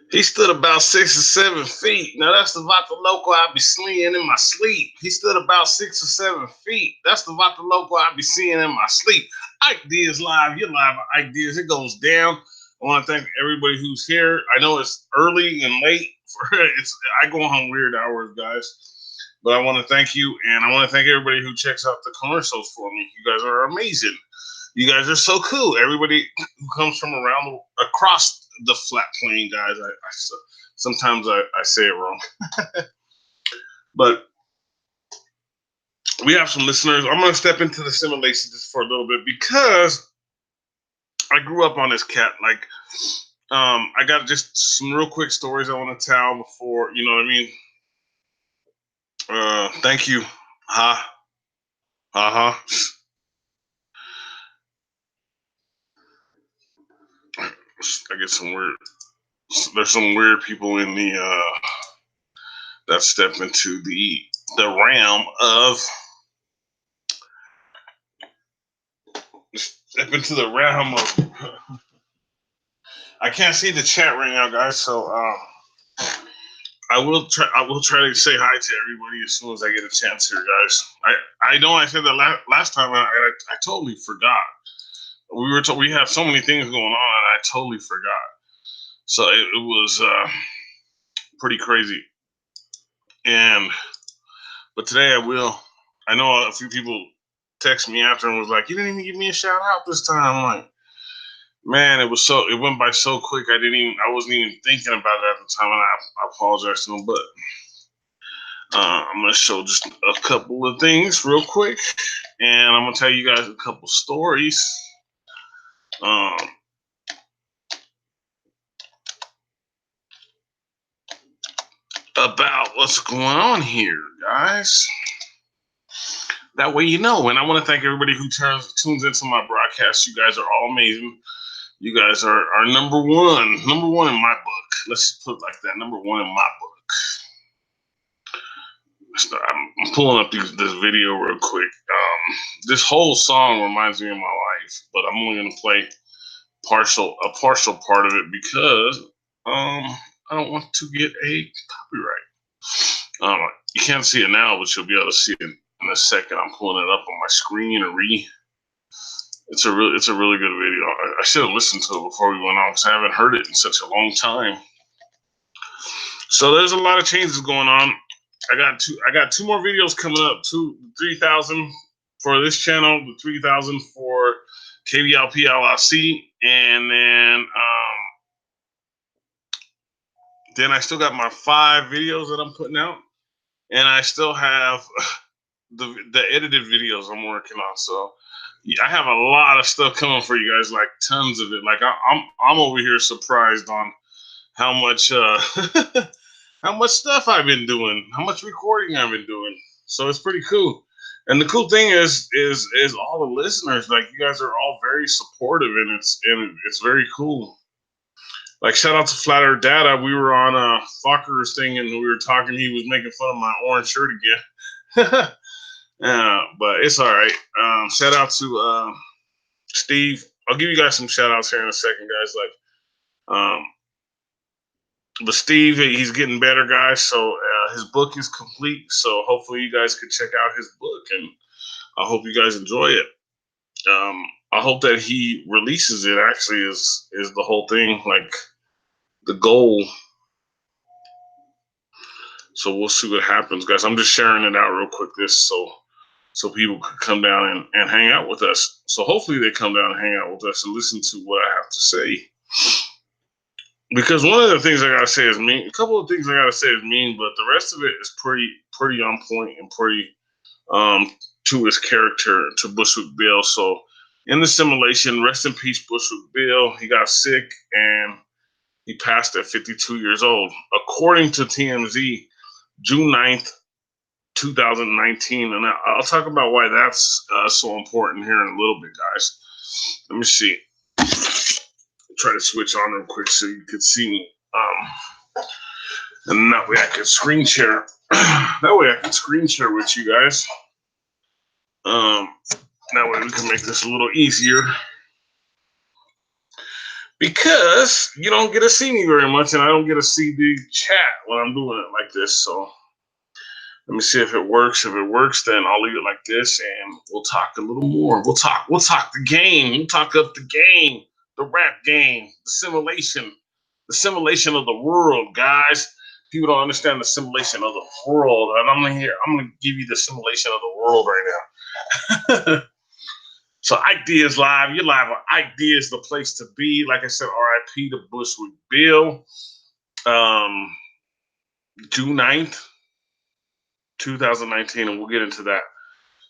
He stood about 6 or 7 feet. Now that's the Vata Loco I be seeing in my sleep. He stood about 6 or 7 feet. That's the Vata Loco I be seeing in my sleep. Ike Diaz live. You're live. Ike Diaz. It goes down. I want to thank everybody who's here. I know it's early and late. I go on weird hours, guys. But I want to thank you, and I want to thank everybody who checks out the commercials for me. You guys are amazing. You guys are so cool. Everybody who comes from across the flat plane, guys. Sometimes I say it wrong, but we have some listeners. I'm gonna step into the simulation just for a little bit because I grew up on this cat. I got just some real quick stories I want to tell before you know what I mean. Thank you. Ha. Uh-huh. I get some weird. There's some weird people in the that step into the realm of step into the realm of. I can't see the chat right now, guys. So I will try. I will try to say hi to everybody as soon as I get a chance here, guys. I know I said that last time. I totally forgot. We have so many things going on, and I totally forgot. So it was pretty crazy. But today I will. I know a few people text me after and was like, "You didn't even give me a shout out this time." I'm like, man, it went by so quick. I wasn't even thinking about it at the time, and I apologize to them. But I'm gonna show just a couple of things real quick, and I'm gonna tell you guys a couple stories. About what's going on here, guys. That way you know. And I want to thank everybody who tunes into my broadcast. You guys are all amazing. You guys are number one in my book. Let's put it like that. Number one in my book. I'm pulling up this video real quick. This whole song reminds me of my life, but I'm only gonna play a partial part of it because I don't want to get a copyright. You can't see it now, but you'll be able to see it in a second. I'm pulling it up on my screen and It's a really good video. I should have listened to it before we went on because I haven't heard it in such a long time. So there's a lot of changes going on. I got two more videos coming up. 3,000 for this channel, the 3,000 for KBLP LLC, and then I still got my 5 videos that I'm putting out, and I still have the edited videos I'm working on. So I have a lot of stuff coming for you guys, like tons of it. Like I'm over here surprised on how much how much stuff I've been doing, how much recording I've been doing. So it's pretty cool. And the cool thing is all the listeners, like you guys are all very supportive, and it's very cool. Like shout out to Flat Earth Data. We were on Fucker's thing and we were talking. He was making fun of my orange shirt again. But it's all right. Shout out to Steve. I'll give you guys some shout outs here in a second, guys. But Steve, he's getting better, guys. So his book is complete. So hopefully you guys can check out his book, and I hope you guys enjoy it. I hope that he releases it. Actually, is the whole thing, like the goal. So we'll see what happens, guys. I'm just sharing it out real quick, so people could come down and hang out with us. So hopefully they come down and hang out with us and listen to what I have to say. Because one of the things I gotta say is mean. A couple of things I gotta say is mean, but the rest of it is pretty on point and pretty to his character, to Bushwick Bill. So in the simulation, rest in peace, Bushwick Bill. He got sick and he passed at 52 years old. According to TMZ, June 9th, 2019. And I'll talk about why that's so important here in a little bit, guys. Let me see. Try to switch on real quick so you can see me. And that way I can screen share. That way I can screen share with you guys. That way we can make this a little easier. because you don't get to see me very much, and I don't get to see the chat when I'm doing it like this. So let me see if it works. If it works, then I'll leave it like this, and we'll talk a little more. We'll talk the game. We'll talk up the game, the rap game, the simulation of the world, guys. People don't understand the simulation of the world, and I'm gonna give you the simulation of the world right now. So Ike Diaz live. You're live on Ike Diaz, the place to be. Like I said, R.I.P. to Bushwick Bill. June 9th, 2019, and we'll get into that.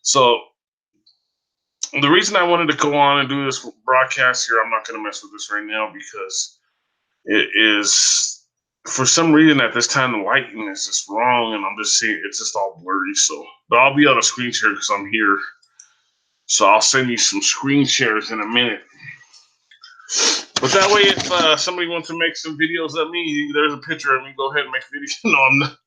So the reason I wanted to go on and do this broadcast here, I'm not going to mess with this right now because it is, for some reason at this time, the lighting is just wrong, and I'm just seeing it's just all blurry. So, but I'll be on a screen share because I'm here. So I'll send you some screen shares in a minute. But that way, if somebody wants to make some videos of me, there's a picture of me. Go ahead and make a video. No, I'm not.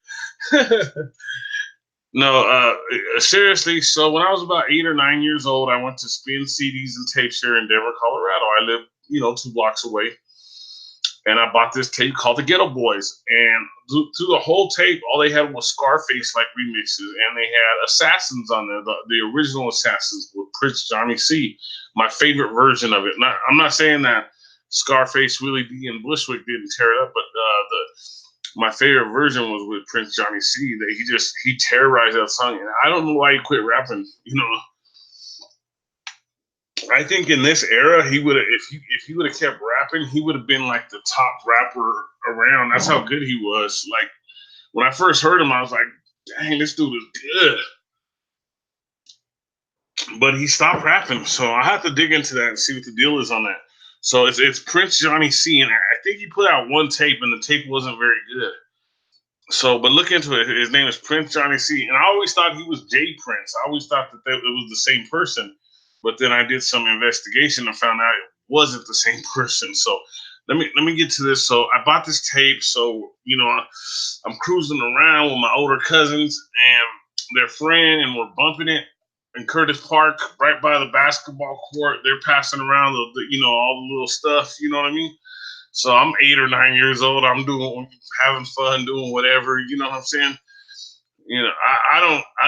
No, seriously. So when I was about 8 or 9 years old, I went to spin CDs and tapes here in Denver, Colorado. I live, 2 blocks away, and I bought this tape called the Geto Boys. And through the whole tape, all they had was Scarface like remixes, and they had Assassins on there, the original Assassins with Prince Johnny C. My favorite version of it. I'm not saying that Scarface Willie D and Bushwick didn't tear it up, but my favorite version was with Prince Johnny C. That he terrorized that song, and I don't know why he quit rapping. I think in this era, he would have, if he would have kept rapping, he would have been like the top rapper around. That's how good he was. Like when I first heard him, I was like, "Dang, this dude is good." But he stopped rapping, so I have to dig into that and see what the deal is on that. So it's Prince Johnny C, and I think he put out one tape, and the tape wasn't very good. So, but look into it. His name is Prince Johnny C, and I always thought he was Jay Prince. I always thought that it was the same person, but then I did some investigation and found out it wasn't the same person. So, let me get to this. So, I bought this tape. So, I'm cruising around with my older cousins and their friend, and we're bumping it in Curtis Park, right by the basketball court. They're passing around all the little stuff. You know what I mean? So I'm 8 or 9 years old. I'm having fun, doing whatever. You know what I'm saying? I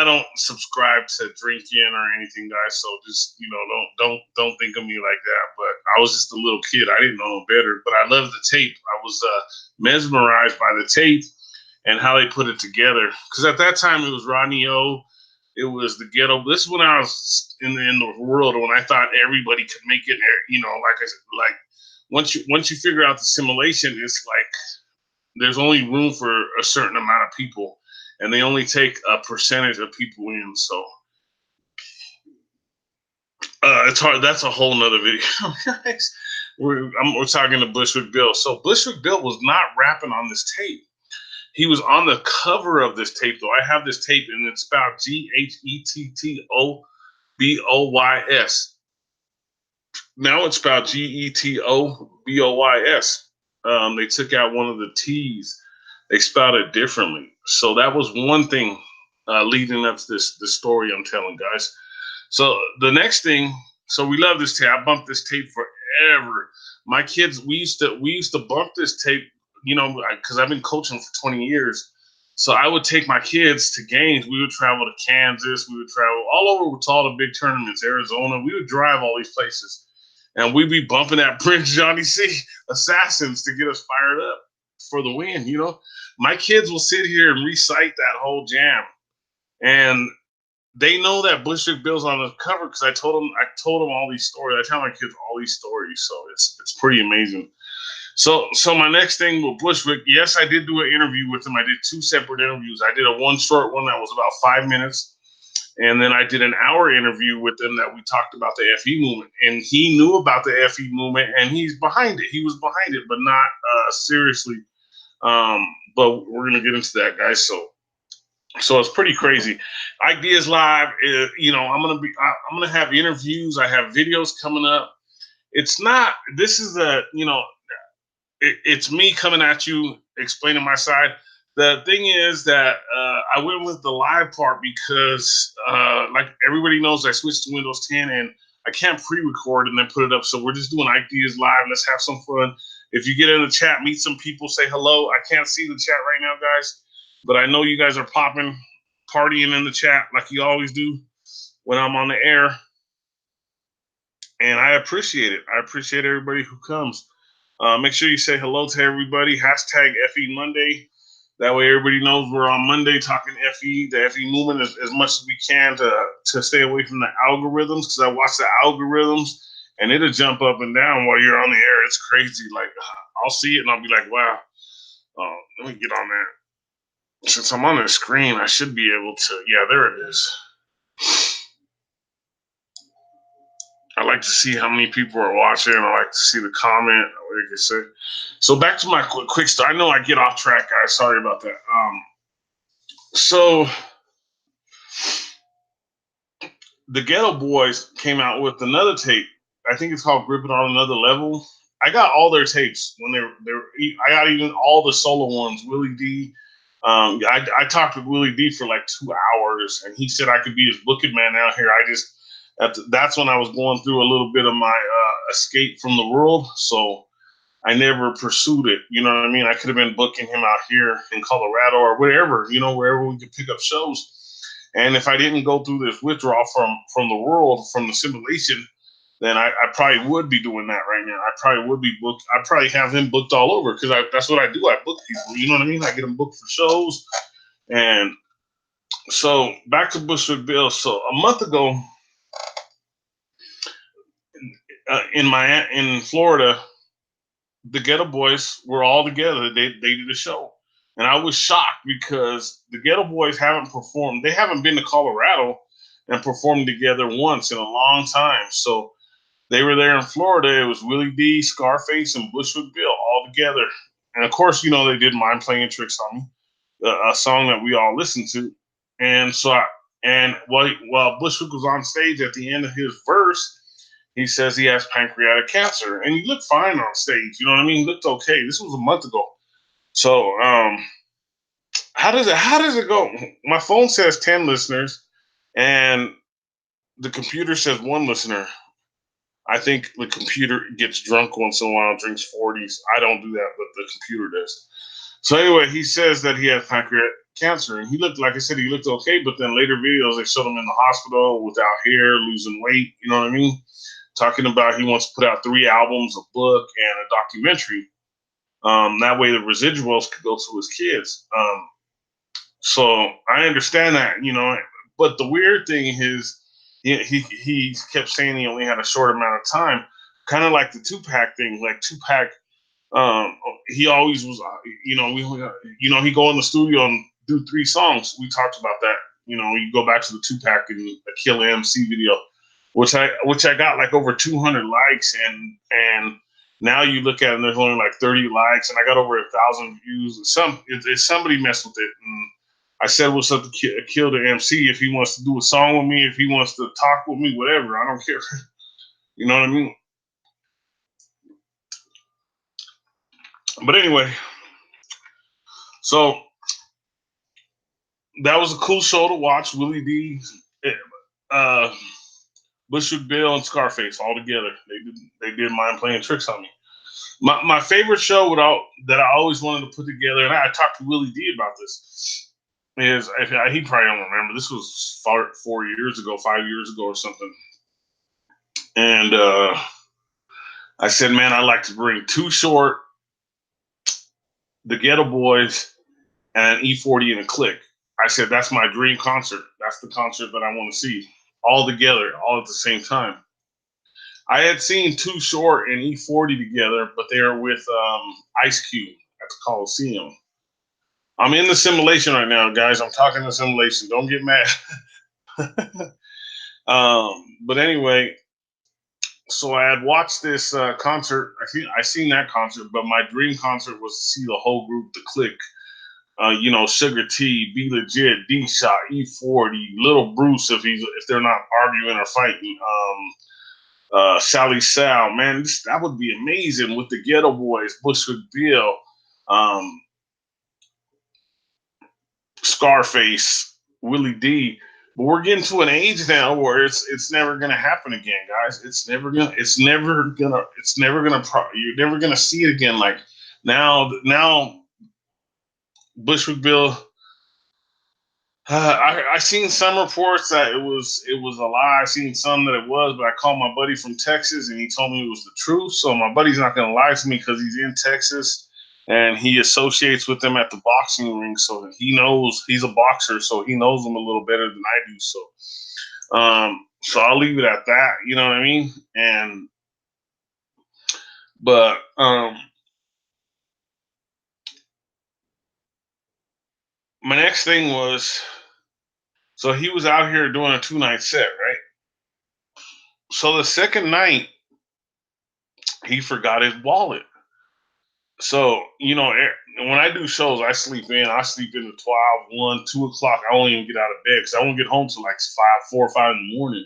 don't subscribe to drinking or anything, guys. So just don't think of me like that. But I was just a little kid. I didn't know no better. But I loved the tape. I was mesmerized by the tape and how they put it together. Because at that time it was Rodney O. It was the Geto. This is when I was in the world when I thought everybody could make it. Like I said, like. Once you figure out the simulation, it's like there's only room for a certain amount of people, and they only take a percentage of people in. So it's hard. That's a whole nother video, guys. We're talking to Bushwick Bill. So Bushwick Bill was not rapping on this tape. He was on the cover of this tape, though. I have this tape, and it's about GETTOBOYS. Now it's spelled GETOBOYS. They took out one of the T's. They spelled it differently. So that was one thing leading up to this story I'm telling, guys. So the next thing, so we love this tape. I bumped this tape forever. My kids, we used to bump this tape, because I've been coaching for 20 years. So I would take my kids to games. We would travel to Kansas. We would travel all over to all the big tournaments, Arizona. We would drive all these places. And we'd be bumping that Prince Johnny C Assassins to get us fired up for the win. My kids will sit here and recite that whole jam, and they know that Bushwick Bill's on the cover because I told them all these stories. I tell my kids all these stories, so it's pretty amazing. So my next thing with Bushwick, yes, I did do an interview with him. I did 2 separate interviews. I did one short one that was about 5 minutes. And then I did an hour interview with him that we talked about the FE movement. And he knew about the FE movement, and he's behind it. He was behind it, but not seriously. But we're going to get into that, guys. So it's pretty crazy. Ike Diaz Live, I'm going to have interviews. I have videos coming up. It's me coming at you, explaining my side. The thing is that I went with the live part because, like everybody knows, I switched to Windows 10, and I can't pre-record and then put it up. So we're just doing Ike Diaz live. Let's have some fun. If you get in the chat, meet some people, say hello. I can't see the chat right now, guys, but I know you guys are popping, partying in the chat like you always do when I'm on the air. And I appreciate it. I appreciate everybody who comes. Make sure you say hello to everybody. Hashtag FE Monday. That way everybody knows we're on Monday talking FE, the FE movement as much as we can to stay away from the algorithms, because I watch the algorithms and it'll jump up and down while you're on the air. It's crazy. Like, I'll see it and I'll be like, wow, let me get on that. Since I'm on the screen, I should be able to. Yeah, there it is. I like to see how many people are watching. I like to see the comment. Like I said. So back to my quick start. I know I get off track, guys. Sorry about that. So the Geto Boys came out with another tape. I think it's called "Grip It on Another Level." I got all their tapes when they were. I got even all the solo ones. Willie D. I talked with Willie D for like 2 hours, and he said I could be his booking man out here. That's when I was going through a little bit of my escape from the world, so I never pursued it. You know what I mean? I could have been booking him out here in Colorado or wherever, wherever we could pick up shows. And if I didn't go through this withdrawal from the world, from the simulation, then I probably would be doing that right now. I probably would be booked. I probably have him booked all over, because that's what I do. I book people. You know what I mean? I get them booked for shows. And so back to Bushwick Bill. So a month ago, in Florida, the Geto Boys were all together. They did a show, and I was shocked because the Geto Boys haven't performed. They haven't been to Colorado and performed together once in a long time. So they were there in Florida. It was Willie D, Scarface, and Bushwick Bill all together. And of course, they did "Mind Playing Tricks on Me," a song that we all listened to. And so, while Bushwick was on stage at the end of his verse, he says he has pancreatic cancer, and he looked fine on stage. You know what I mean? He looked okay. This was a month ago. So, how does it go? My phone says 10 listeners, and the computer says 1 listener. I think the computer gets drunk once in a while, drinks 40s. I don't do that, but the computer does. So anyway, he says that he has pancreatic cancer, and he looked, like I said, he looked okay. But then later videos, they showed him in the hospital without hair, losing weight. You know what I mean? Talking about he wants to put out 3 albums, a book, and a documentary. That way the residuals could go to his kids. So I understand that, but the weird thing is he kept saying he only had a short amount of time, kind of like the Tupac thing. Like Tupac, he always was, he go in the studio and do 3 songs. We talked about that. You go back to the Tupac and the Kill MC video, which I got like over 200 likes, and now you look at it and there's only like 30 likes, and I got over 1,000 views. Somebody messed with it, and I said what's up to Kill the MC. If he wants to do a song with me, if he wants to talk with me, whatever, I don't care. You know what I mean? But anyway, so that was a cool show to watch. Willie D, Bushwick Bill, and Scarface all together. They did Mind Playing Tricks on Me. My favorite show that I always wanted to put together, and I talked to Willie D about this, is he probably don't remember. This was 4 years ago, 5 years ago, or something. And I said, man, I'd like to bring Too Short, the Geto Boys, and E40 in a click. I said, that's my dream concert. That's the concert that I want to see all together, all at the same time. I had seen Too Short and E40 together, but they are with Ice Cube at the Coliseum. I'm in the simulation right now, guys. I'm talking the simulation. Don't get mad. But anyway, so I had watched this concert. I seen that concert, but my dream concert was to see the whole group, the clique. Sugar T, Be Legit, D Shot, E40, Little Bruce if they're not arguing or fighting. Sally Sal, man, that would be amazing with the Geto Boys, Bushwick Bill, Scarface, Willie D. But we're getting to an age now where it's never gonna happen again, guys. You're never gonna see it again. Like now Bushwick Bill. I seen some reports that it was a lie. I seen some that it was, but I called my buddy from Texas and he told me it was the truth. So my buddy's not gonna lie to me because he's in Texas and he associates with them at the boxing ring, so he knows he's a boxer, so he knows them a little better than I do. So I'll leave it at that. You know what I mean? And but my next thing was, so he was out here doing a 2 night set, right? So the second night he forgot his wallet. So, when I do shows, I sleep in. I sleep in at 12, 1, 2 o'clock. I won't even get out of bed because I won't get home till like 5, 4 or 5 in the morning.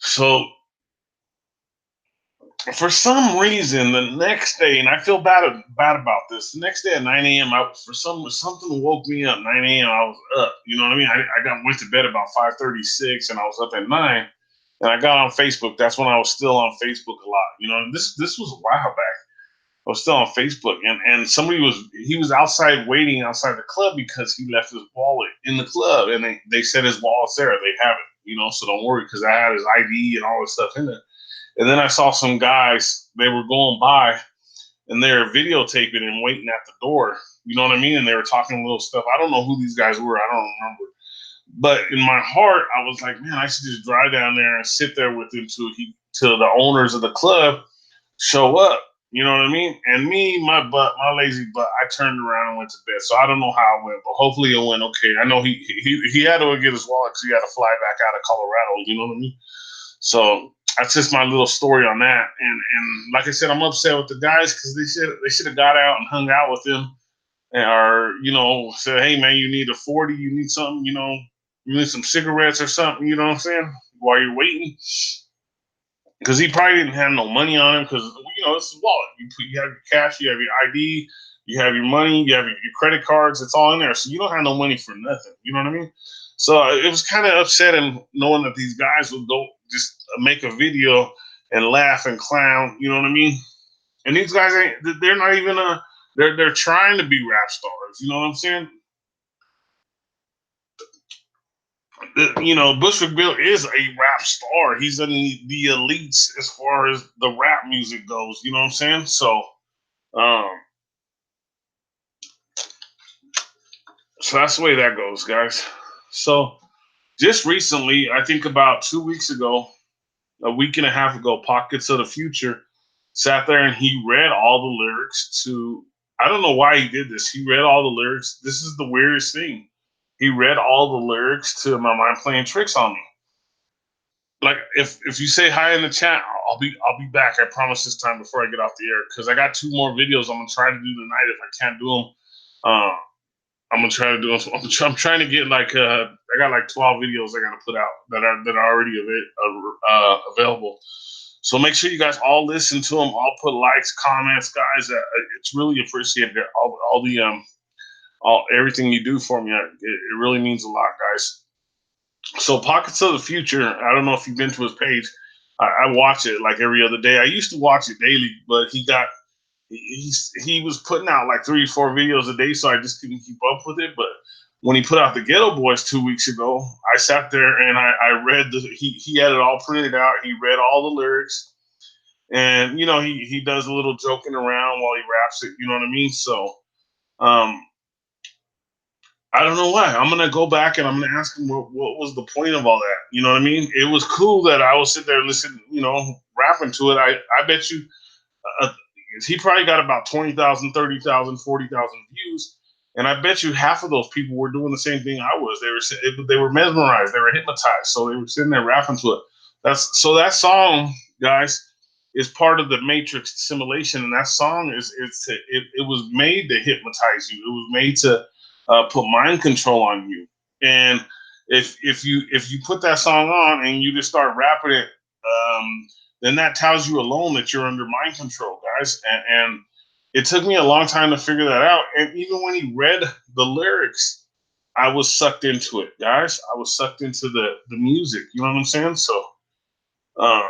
So, for some reason, the next day, and I feel bad about this. The next day at 9 a.m., something woke me up. 9 a.m., I was up. You know what I mean? Went to bed about 5:36, and I was up at 9. And I got on Facebook. That's when I was still on Facebook a lot. This was a while back. I was still on Facebook, and he was outside waiting outside the club because he left his wallet in the club, and they said his wallet's there. They have it, so don't worry because I had his ID and all this stuff in there. And then I saw some guys, they were going by and they were videotaping and waiting at the door. You know what I mean? And they were talking a little stuff. I don't know who these guys were. I don't remember. But in my heart, I was like, man, I should just drive down there and sit there with him till the owners of the club show up. You know what I mean? And me, my lazy butt, I turned around and went to bed. So I don't know how it went, but hopefully it went okay. I know he had to get his wallet because he had to fly back out of Colorado. You know what I mean? So that's just my little story on that. And like I said, I'm upset with the guys because they should have got out and hung out with him, or said, hey man, you need a 40, you need something, you need some cigarettes or something. You know what I'm saying? While you're waiting, because he probably didn't have no money on him because it's his wallet. You have your cash, you have your ID, you have your money, you have your credit cards. It's all in there, so you don't have no money for nothing. You know what I mean? So it was kind of upsetting knowing that these guys would go just make a video and laugh and clown. You know what I mean? And these guys they're not even they're trying to be rap stars. You know what I'm saying? Bushwick Bill is a rap star. He's in the elites as far as the rap music goes. You know what I'm saying? Um, so that's the way that goes, guys. So just recently, I think about 2 weeks ago, a week and a half ago, Pockets of the Future sat there and he read all the lyrics to. I don't know why he did this. He read all the lyrics. This is the weirdest thing. He read all the lyrics to My Mind Playing Tricks on Me. Like if you say hi in the chat, I'll be back. I promise this time before I get off the air because I got 2 more videos I'm gonna try to do tonight. If I can't do them, I'm gonna try to do them. I'm trying to get I got like 12 videos I gotta put out that are already available. So make sure you guys all listen to them. All put likes, comments, guys. It's really appreciated. All everything you do for me. It really means a lot, guys. So Pockets of the Future, I don't know if you've been to his page. I watch it like every other day. I used to watch it daily, but he was putting out like 3 or 4 videos a day, so I just couldn't keep up with it. But when he put out the Geto Boys 2 weeks ago, I sat there and I read he had it all printed out. He read all the lyrics, and he does a little joking around while he raps it. You know what I mean? So um, I don't know why. I'm gonna go back and I'm gonna ask him what was the point of all that. You know what I mean? It was cool that I was sitting there listening, rapping to it. I bet you uh, he probably got about 20,000, 30,000, 40,000 views, and I bet you half of those people were doing the same thing I was. They were mesmerized, they were hypnotized, so they were sitting there rapping to it. That song, guys, is part of the Matrix simulation, and that song it was made to hypnotize you. It was made to put mind control on you. And if you put that song on and you just start rapping it, then that tells you alone that you're under mind control, guys. And it took me a long time to figure that out. And even when he read the lyrics, I was sucked into it, guys. I was sucked into the music. You know what I'm saying? So, uh,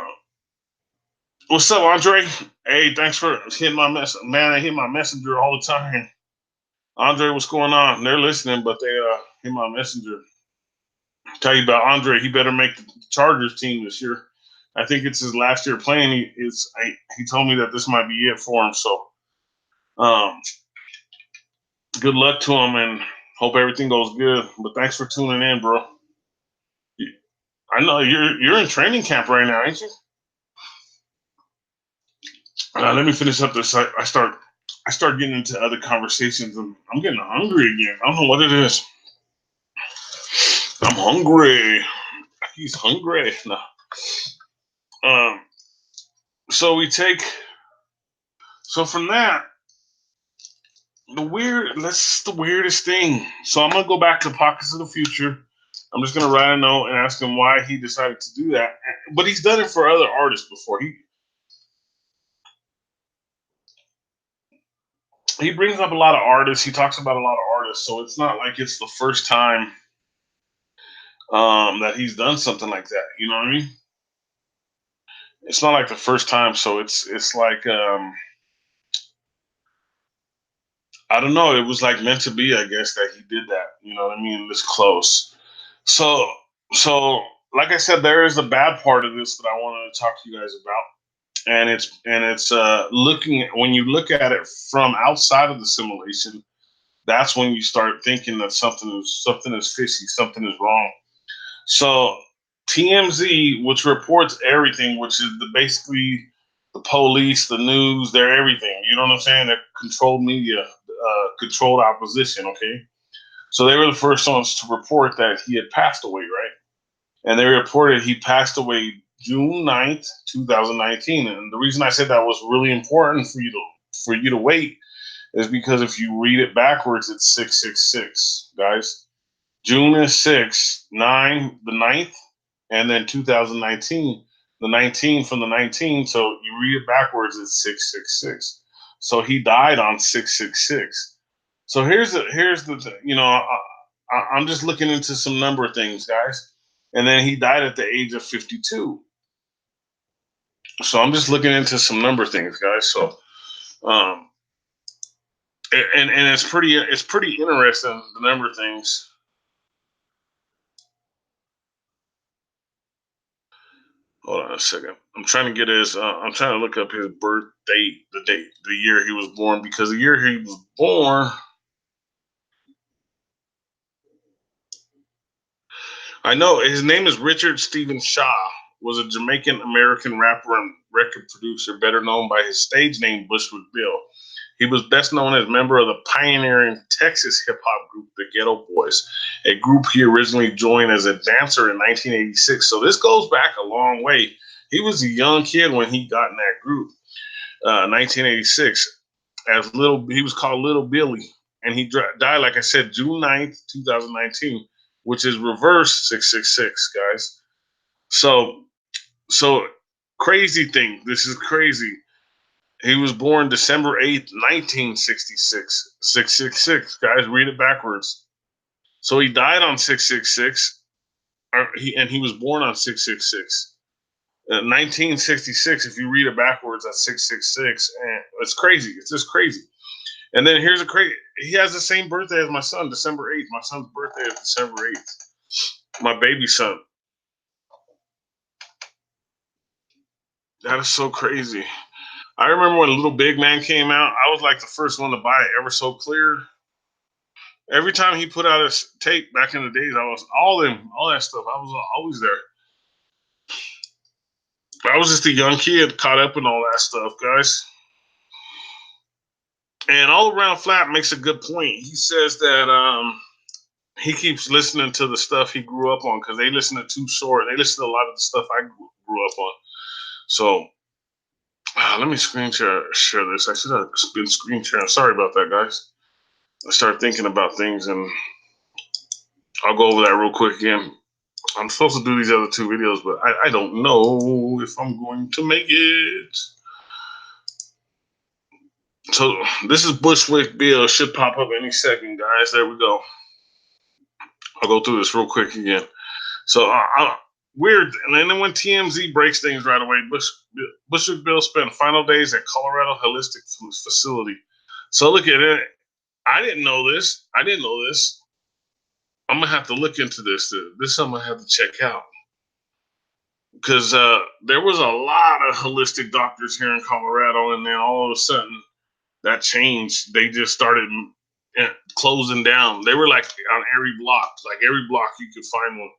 what's up, Andre? Hey, thanks for hitting my mess. Man, I hit my messenger all the time. Andre, what's going on? They're listening, but they hit my messenger. Tell you about Andre. He better make the Chargers team this year. I think it's his last year playing. He told me that this might be it for him. So, um, good luck to him and hope everything goes good. But thanks for tuning in, bro. I know you're in training camp right now, ain't you? Let me finish up this. I start getting into other conversations, and I'm getting hungry again. I don't know what it is. I'm hungry. He's hungry. No. Um. So we take. So from that, That's the weirdest thing. So I'm gonna go back to Pockets of the Future. I'm just gonna write a note and ask him why he decided to do that. But he's done it for other artists before. He brings up a lot of artists. He talks about a lot of artists. So it's not like it's the first time that he's done something like that. You know what I mean? It's not like the first time. So it's like I don't know. It was like meant to be, I guess, that he did that. You know what I mean? This close. So so like I said, there is a bad part of this that I wanted to talk to you guys about, and it's looking at, when you look at it from outside of the simulation, that's when you start thinking that something is fishy, something is wrong. So TMZ, which reports everything, which is basically the police, the news, they're everything. You know what I'm saying? They're controlled media, controlled opposition. Okay, so they were the first ones to report that he had passed away, right? And they reported he passed away June 9th, 2019. And the reason I said that was really important for you to wait is because if you read it backwards, it's 666, guys. June is 6, 9, the ninth, and then 2019, the 19 from the 19. So you read it backwards, it's 666. So he died on 666. So here's the you know I'm just looking into some number of things, guys. And then he died at the age of 52. So I'm just looking into some number of things, guys. So um, and it's pretty interesting the number of things. Hold on a second. I'm trying to get his. I'm trying to look up his birth date, the year he was born, because the year he was born. I know his name is Richard Stephen Shaw. Was a Jamaican American rapper and record producer, better known by his stage name Bushwick Bill. He was best known as a member of the pioneering Texas hip hop group the Geto Boys, a group he originally joined as a dancer in 1986. So this goes back a long way. He was a young kid when he got in that group, 1986. He was called Little Billy, and he died, like I said, June 9th, 2019, which is reverse 666, guys. So so crazy thing. This is crazy. He was born December 8th, 1966. 666, guys. Read it backwards. So he died on 666. And he was born on 666. 1966. If you read it backwards, that's 666, and it's crazy. It's just crazy. And then here's a crazy. He has the same birthday as my son, December 8th. My son's birthday is December 8th. My baby son. That is so crazy. I remember when Little Big Man came out, I was like the first one to buy it ever so clear. Every time he put out his tape back in the days, I was all that stuff. I was always there. I was just a young kid caught up in all that stuff, guys. And All Around Flat makes a good point. He says that he keeps listening to the stuff he grew up on because they listen to Too Short. They listen to a lot of the stuff I grew up on. So let me share this. I should have been screen sharing. Sorry about that, guys. I started thinking about things, and I'll go over that real quick again. I'm supposed to do these other two videos, but I don't know if I'm going to make it. So this is Bushwick Bill. Should pop up any second, guys. There we go. I'll go through this real quick again. So weird, and then when TMZ breaks things right away, Bushwick Bill spent final days at Colorado Holistic Facility. So look at it. I didn't know this. I'm gonna have to look into this. This is something I have to check out because there was a lot of holistic doctors here in Colorado, and then all of a sudden that changed. They just started closing down. They were like on every block. Like every block you could find one.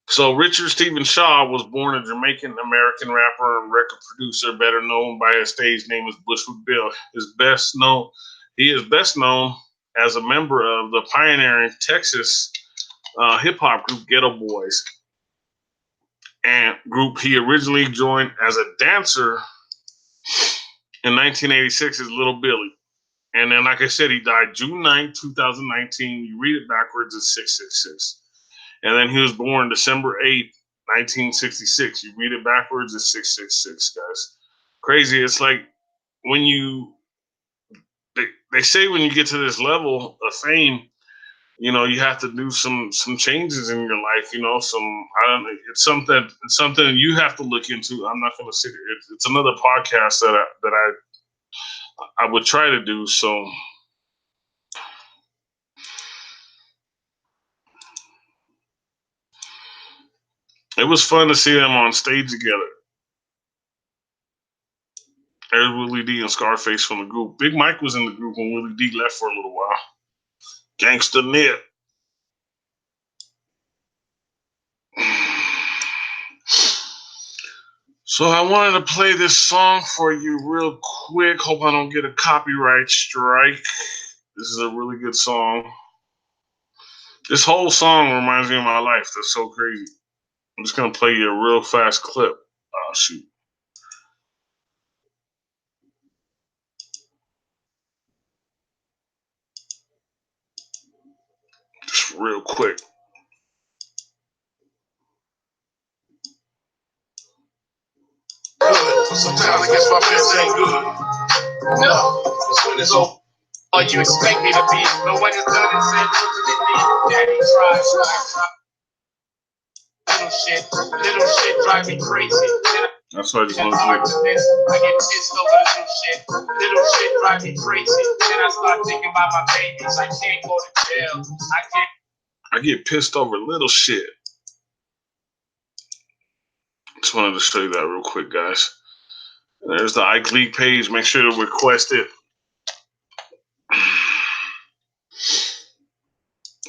So Richard Stephen Shaw was born a Jamaican-American rapper and record producer, better known by his stage name as Bushwick Bill. He is best known as a member of the pioneering Texas hip-hop group Geto Boys. And group he originally joined as a dancer in 1986 as Little Billy. And then, like I said, he died June 9, 2019. You read it backwards, it's 666. And then he was born December 8th, 1966. You read it backwards, it's 666, guys. Crazy. It's like when they say when you get to this level of fame, you know, you have to do some changes in your life, you know, it's something you have to look into. I'm not going to sit here. It's another podcast that I would try to do. So it was fun to see them on stage together. There's Willie D and Scarface from the group. Big Mike was in the group when Willie D left for a little while. Gangsta Nip. So I wanted to play this song for you real quick. Hope I don't get a copyright strike. This is a really good song. This whole song reminds me of my life. That's so crazy. I'm just going to play you a real fast clip. Oh, shoot. Just real quick. Sometimes I guess my best ain't good. No, it's when it's over. All you expect me to be. No one has done it since Daddy tried. Little shit drive me crazy. That's why I just want to play. I get pissed over little shit. Little shit drive me crazy. Then I start thinking about my babies. I can't go to jail. I get pissed over little shit. Just wanted to show you that real quick, guys. There's the Ike League page. Make sure to request it.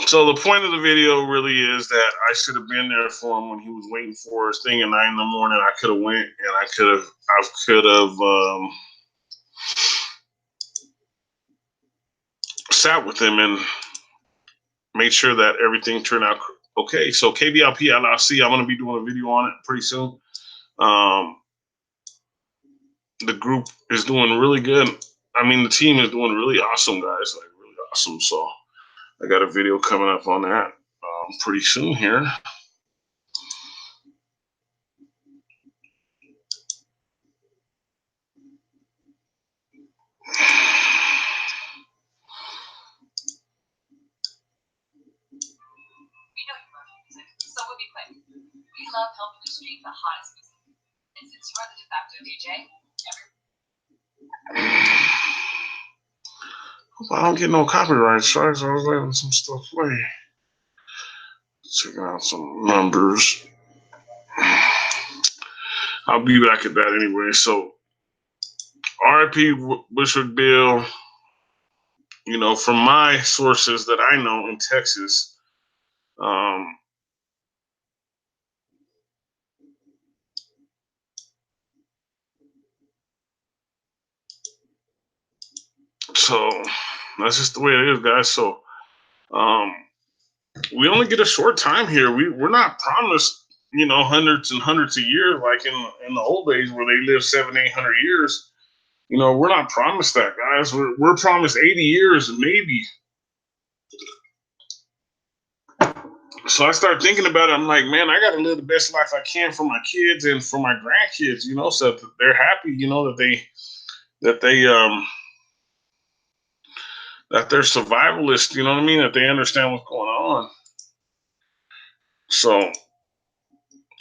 So the point of the video really is that I should have been there for him when he was waiting for his thing at 9 in the morning. I could have went and I could have sat with him and made sure that everything turned out okay. So KBLP LLC, I'm going to be doing a video on it pretty soon. The group is doing really good. I mean, the team is doing really awesome, guys. Like really awesome. So I got a video coming up on that pretty soon here. So we'll be quick. We love helping you stream the hottest music. And since you're the de facto DJ, hope I don't get no copyright strikes. I was letting some stuff play. Checking out some numbers. I'll be back at that anyway. So, RIP Bushwick Bill. You know, from my sources that I know in Texas, so that's just the way it is, guys. So, we only get a short time here. We're not promised, you know, hundreds and hundreds of years like in the old days where they lived 700-800 years. You know, we're not promised that, guys. We're promised 80 years, maybe. So I started thinking about it. I'm like, man, I got to live the best life I can for my kids and for my grandkids, you know, so that they're happy, you know, that they're survivalists, you know what I mean? That they understand what's going on. So,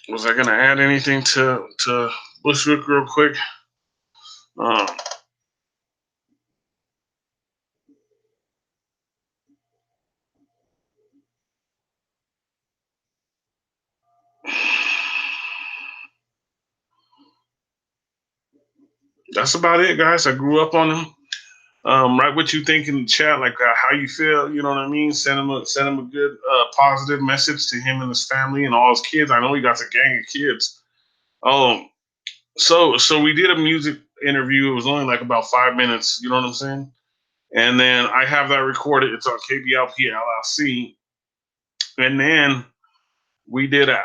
was I gonna add anything to Bushwick real quick? Um, that's about it, guys. I grew up on him. Write what you think in the chat, like how you feel. You know what I mean. Send him a good, positive message to him and his family and all his kids. I know he got a gang of kids. Um, so we did a music interview. It was only like about 5 minutes. You know what I'm saying? And then I have that recorded. It's on KBLP LLC. And then we did an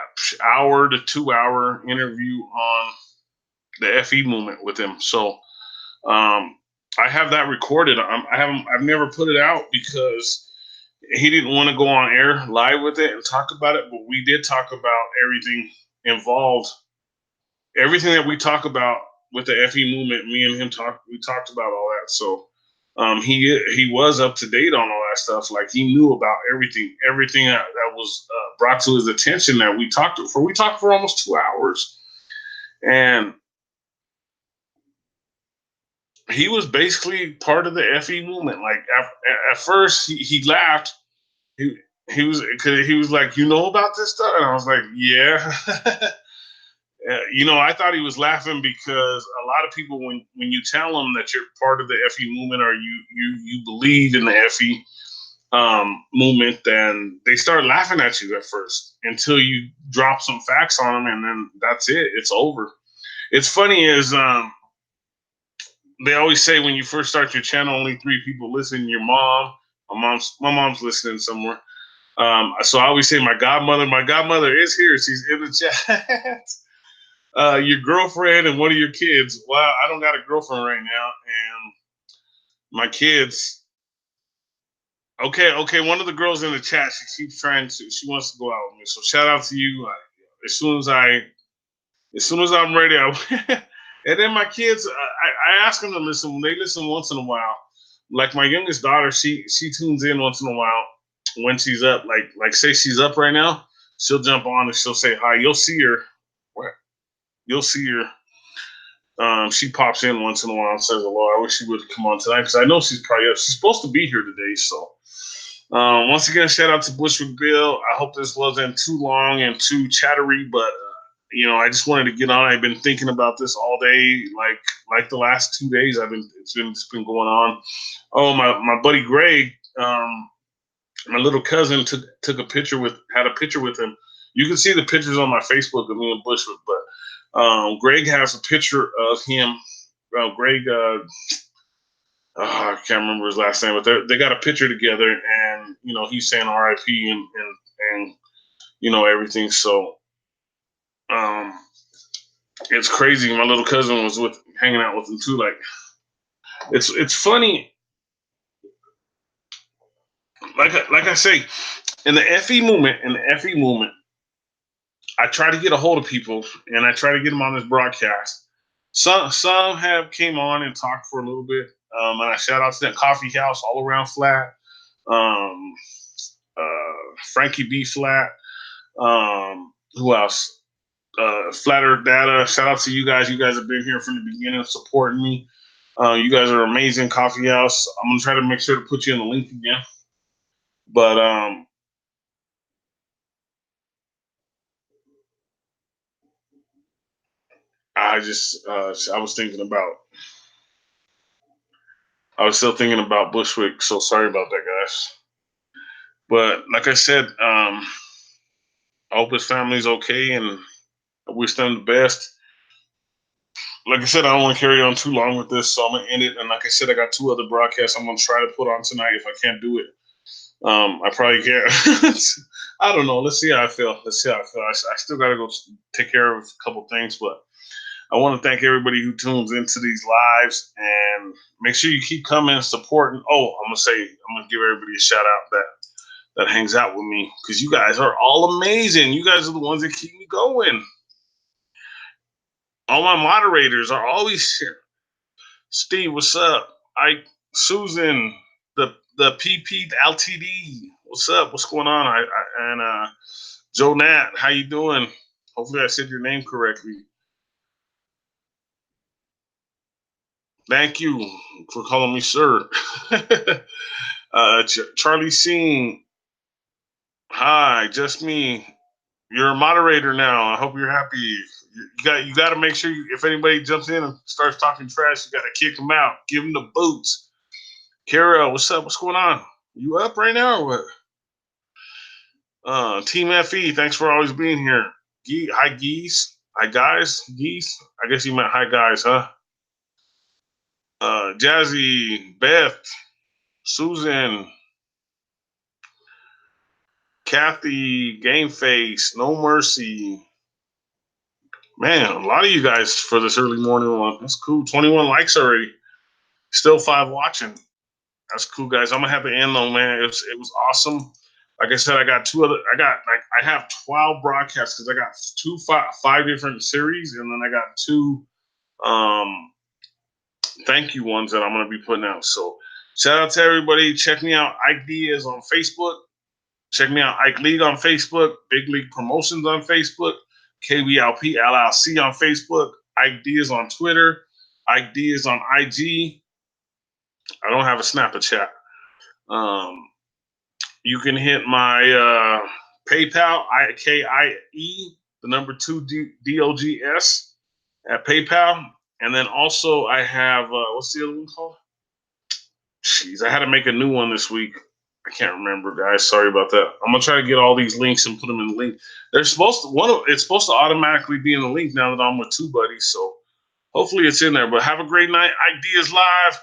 hour to 2 hour interview on the FE movement with him. So I have that recorded. I've never put it out because he didn't want to go on air live with it and talk about it. But we did talk about everything involved, everything that we talk about with the FE movement. Me and him we talked about all that. So he was up to date on all that stuff. Like he knew about everything that was brought to his attention that we talked for. We talked for almost 2 hours, and he was basically part of the FE movement. Like at first he laughed. He he was cause he was like, you know about this stuff, and I was like, yeah. I thought he was laughing because a lot of people, when you tell them that you're part of the FE movement or you believe in the FE movement, then they start laughing at you at first until you drop some facts on them, and then that's it. It's over. It's funny is they always say when you first start your channel, only 3 people listen. Your mom, my mom's listening somewhere. So I always say my godmother. My godmother is here. She's in the chat. Your girlfriend and one of your kids. Well, I don't got a girlfriend right now, and my kids. Okay. One of the girls in the chat, she keeps trying to. She wants to go out with me. So shout out to you. As soon as I'm ready, and then my kids, I ask them to listen. They listen once in a while. Like my youngest daughter, she tunes in once in a while when she's up. Like say she's up right now, she'll jump on and she'll say hi. You'll see her. You'll see her. She pops in once in a while and says hello. I wish she would come on tonight because I know she's probably up. She's supposed to be here today. So once again, shout out to Bushwick Bill. I hope this wasn't too long and too chattery, but I just wanted to get on. I've been thinking about this all day, like the last 2 days. It's been going on. Oh, my buddy Greg, my little cousin took a picture had a picture with him. You can see the pictures on my Facebook of me and Bushwick, but Greg has a picture of him. Greg, I can't remember his last name, but they got a picture together, and he's saying R.I.P. and everything. So it's crazy. My little cousin was hanging out with him too. Like it's funny. Like I say, in the FE movement, I try to get a hold of people and I try to get them on this broadcast. Some have came on and talked for a little bit. And I shout out to that coffee house all around flat. Um, Frankie B Flat. Who else? Flat Earth Data. Shout out to you guys. You guys have been here from the beginning supporting me. You guys are amazing. Coffee house. I'm gonna try to make sure to put you in the link again. But I was thinking about. I was still thinking about Bushwick. So sorry about that, guys. But like I said, I hope his family's okay, and I wish them the best. Like I said, I don't want to carry on too long with this, so I'm gonna end it. And like I said, I got 2 other broadcasts I'm gonna try to put on tonight. If I can't do it, I probably can't. I don't know. Let's see how I feel. I still gotta go take care of a couple things, but I want to thank everybody who tunes into these lives, and make sure you keep coming and supporting. Oh, I'm gonna give everybody a shout out that hangs out with me, because you guys are all amazing. You guys are the ones that keep me going. All my moderators are always here. Steve, what's up? Ike, Susan, the PP Ltd. What's up? What's going on? And Joe Nat, how you doing? Hopefully I said your name correctly. Thank you for calling me sir. Charlie Seen, hi, just me. You're a moderator now. I hope you're happy. You got to make sure if anybody jumps in and starts talking trash, you got to kick them out. Give them the boots. Carol, what's up? What's going on? You up right now or what? Team FE, thanks for always being here. Hi, geese. Hi, guys. Geese. I guess you meant hi, guys, huh? Jazzy, Beth, Susan, Kathy, Game Face, No Mercy. Man, a lot of you guys for this early morning one. That's cool. 21 likes already. Still 5 watching. That's cool, guys. I'm gonna have to end though, man. It was awesome. Like I said, I got 2 other. I have 12 broadcasts because I got 5 different series, and then I got 2 thank you ones that I'm gonna be putting out. So shout out to everybody. Check me out. Ike Diaz on Facebook. Check me out. Ike League on Facebook. Big League Promotions on Facebook. KBLP LLC on Facebook. Ike Diaz on Twitter. Ike Diaz on IG. I don't have a Snapchat. You can hit my PayPal, IKIE, the number 2 DOGS at PayPal. And then also I have, what's the other one called? Jeez, I had to make a new one this week. I can't remember, guys. Sorry about that. I'm gonna try to get all these links and put them in the link. It's supposed to automatically be in the link now that I'm with TubeBuddy. So hopefully it's in there. But have a great night. Ideas Live.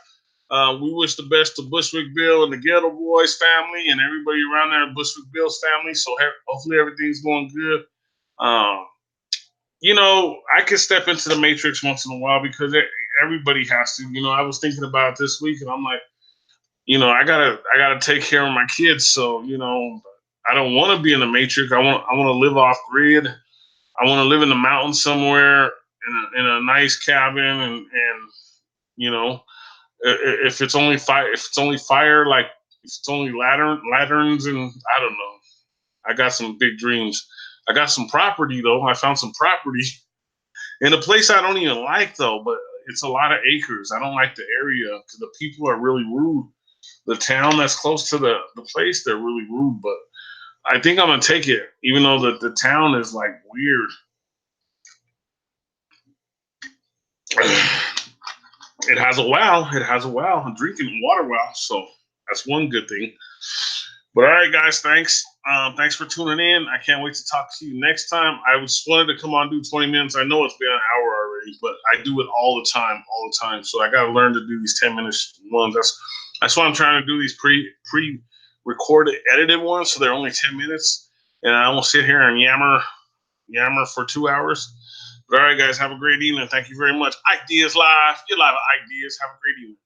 We wish the best to Bushwick Bill and the Geto Boys family and everybody around there at Bushwick Bill's family. So hopefully everything's going good. I can step into the matrix once in a while because everybody has to. I was thinking about it this week, and I'm like, I gotta take care of my kids. So I don't want to be in the matrix. I want to live off grid. I want to live in the mountains somewhere in a nice cabin, and if it's only fire, like if it's only lanterns, and I don't know. I got some big dreams. I got some property though. I found some property in a place I don't even like though, but it's a lot of acres. I don't like the area because the people are really rude. The town that's close to the place, they're really rude, but I think I'm gonna take it, even though the town is like weird. It has a wow. It has a wow. A drinking water wow. So that's one good thing. But all right, guys, thanks. Thanks for tuning in. I can't wait to talk to you next time. I just wanted to come on and do 20 minutes. I know it's been an hour already, but I do it all the time. So I got to learn to do these 10-minute ones. That's why I'm trying to do these pre-recorded, edited ones, so they're only 10 minutes, and I won't sit here and yammer for 2 hours. But all right, guys, have a great evening. Thank you very much. Ike Diaz Live. You're live at Ike Diaz. Have a great evening.